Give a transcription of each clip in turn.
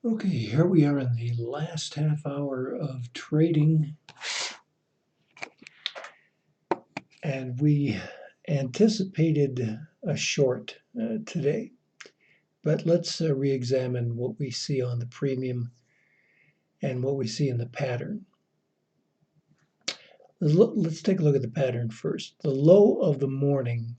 Okay, here we are in the last half hour of trading, and we anticipated a short today. But let's re-examine what we see on the premium and what we see in the pattern. Let's take a look at the pattern first. The low of the morning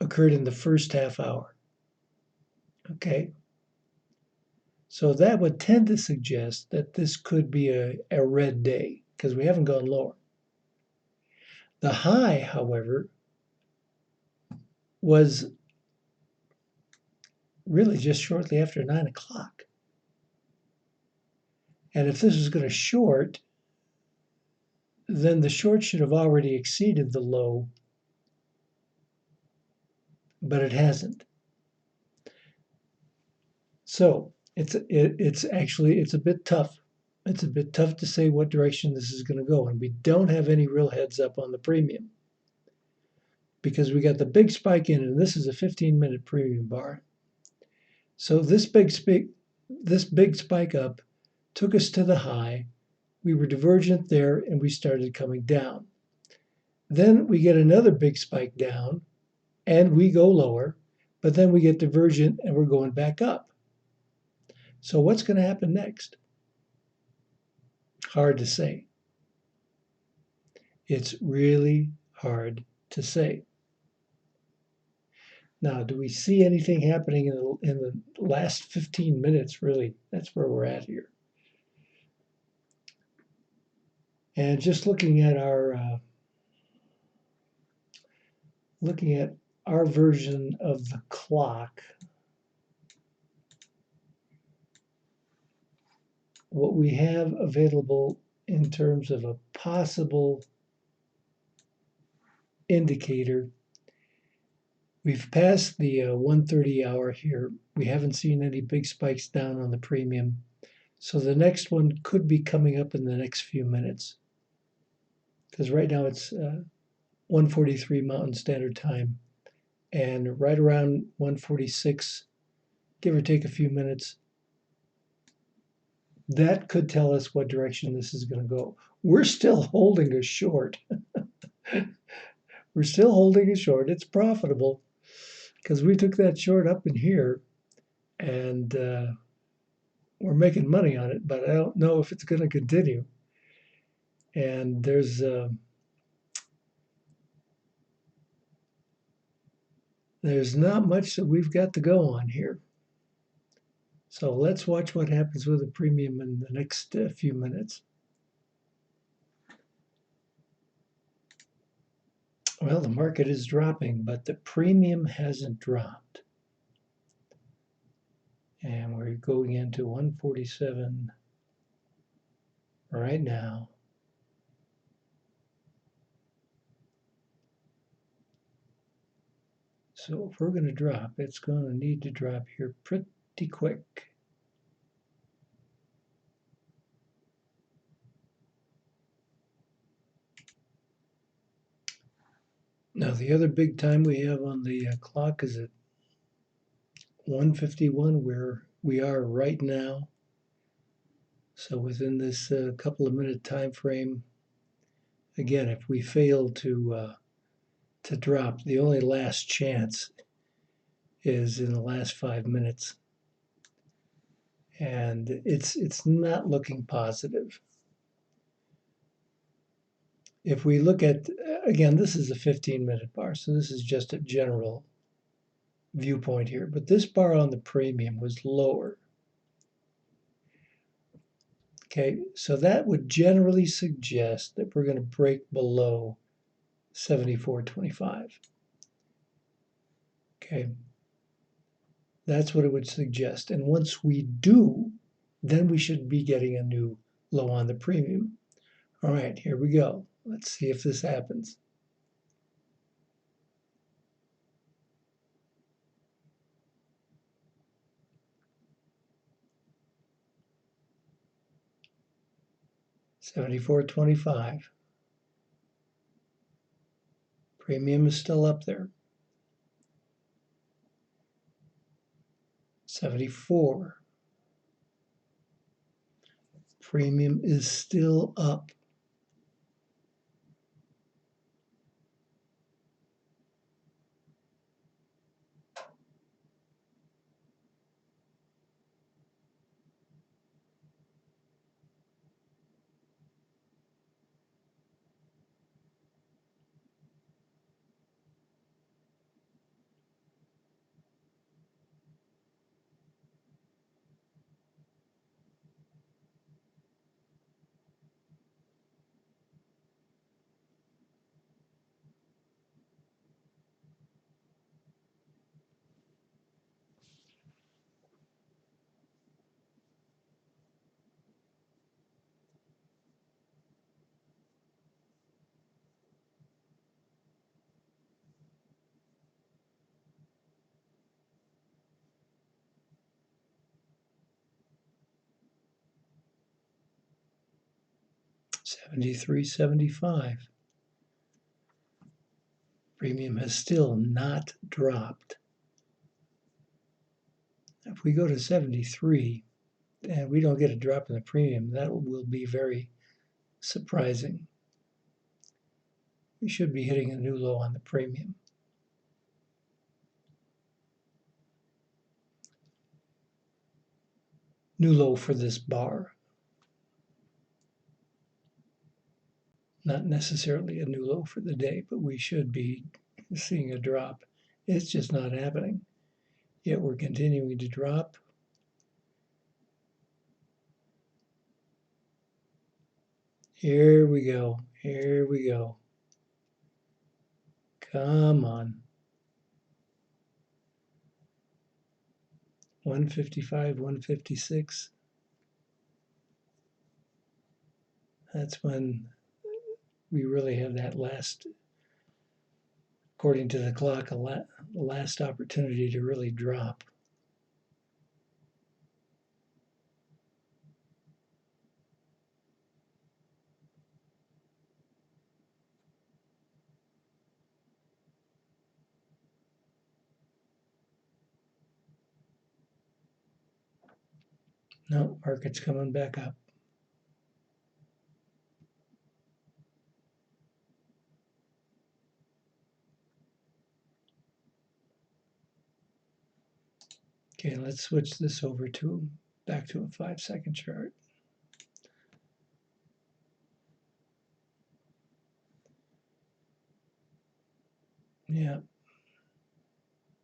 occurred in the first half hour. Okay, so that would tend to suggest that this could be a red day because we haven't gone lower. The high, however, was really just shortly after 9 o'clock. And if this is going to short, then the short should have already exceeded the low, but it hasn't. So it's actually a bit tough. It's a bit tough to say what direction this is going to go, and we don't have any real heads up on the premium because we got the big spike in, and this is a 15-minute premium bar. So this big spike up took us to the high. We were divergent there, and we started coming down. Then we get another big spike down, and we go lower, but then we get divergent, and we're going back up. So what's going to happen next? Hard to say. It's really hard to say. Now, do we see anything happening in the last 15 minutes? Really, that's where we're at here. And just looking at our version of the clock, what we have available in terms of a possible indicator, we've passed the 1:30 hour here. We haven't seen any big spikes down on the premium. So the next one could be coming up in the next few minutes. Because right now it's 1:43 Mountain Standard Time. And right around 1:46, give or take a few minutes, that could tell us what direction this is going to go. We're still holding a short. We're still holding a short. It's profitable because we took that short up in here and we're making money on it, but I don't know if it's going to continue. And there's not much that we've got to go on here. So let's watch what happens with the premium in the next few minutes. Well, the market is dropping, but the premium hasn't dropped. And we're going into 147 right now. So if we're going to drop, it's going to need to drop here pretty quick. Now, the other big time we have on the clock is at 1:51, where we are right now. So within this couple of minute time frame, again, if we fail to drop, the only last chance is in the last 5 minutes, and it's not looking positive. If we look at, again, this is a 15-minute bar, so this is just a general viewpoint here, but this bar on the premium was lower. Okay, so that would generally suggest that we're going to break below 74.25. Okay, that's what it would suggest. And once we do, then we should be getting a new low on the premium. All right, here we go. Let's see if this happens. $74.25. Premium is still up there. 74. Premium is still up. $73.75. Premium has still not dropped. If we go to 73 and we don't get a drop in the premium, that will be very surprising. We should be hitting a new low on the premium. New low for this bar. Not necessarily a new low for the day, but we should be seeing a drop. It's just not happening. Yet we're continuing to drop. Here we go. Here we go. Come on. 155, 156. That's when we really have that last, according to the clock, last opportunity to really drop. No, market's coming back up. Okay, let's switch this over to back to a 5-second chart. Yeah,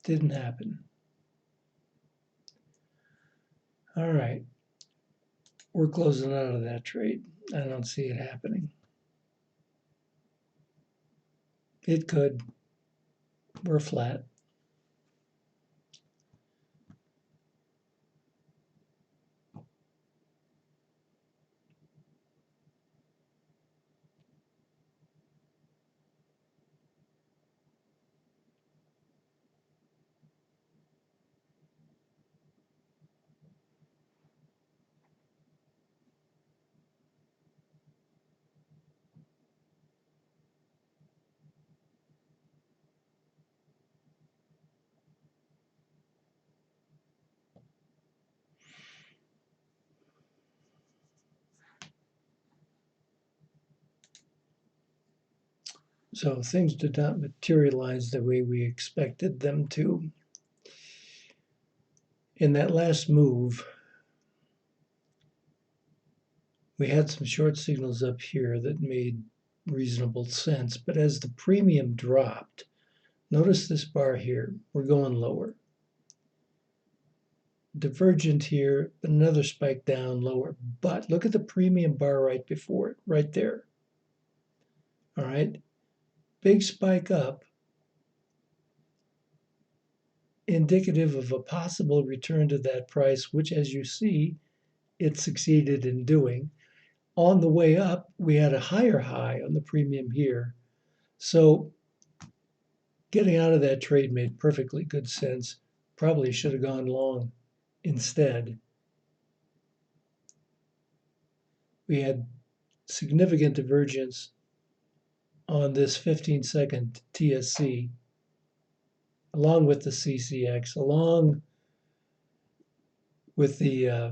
didn't happen. All right, we're closing out of that trade. I don't see it happening. It could. We're flat. So things did not materialize the way we expected them to. In that last move, we had some short signals up here that made reasonable sense, but as the premium dropped, notice this bar here, we're going lower. Divergent here, another spike down lower, but look at the premium bar right before it, right there. All right, big spike up, indicative of a possible return to that price, which, as you see, it succeeded in doing. On the way up, we had a higher high on the premium here. So getting out of that trade made perfectly good sense. Probably should have gone long instead. We had significant divergence on this 15-second TSC, along with the CCX, along with the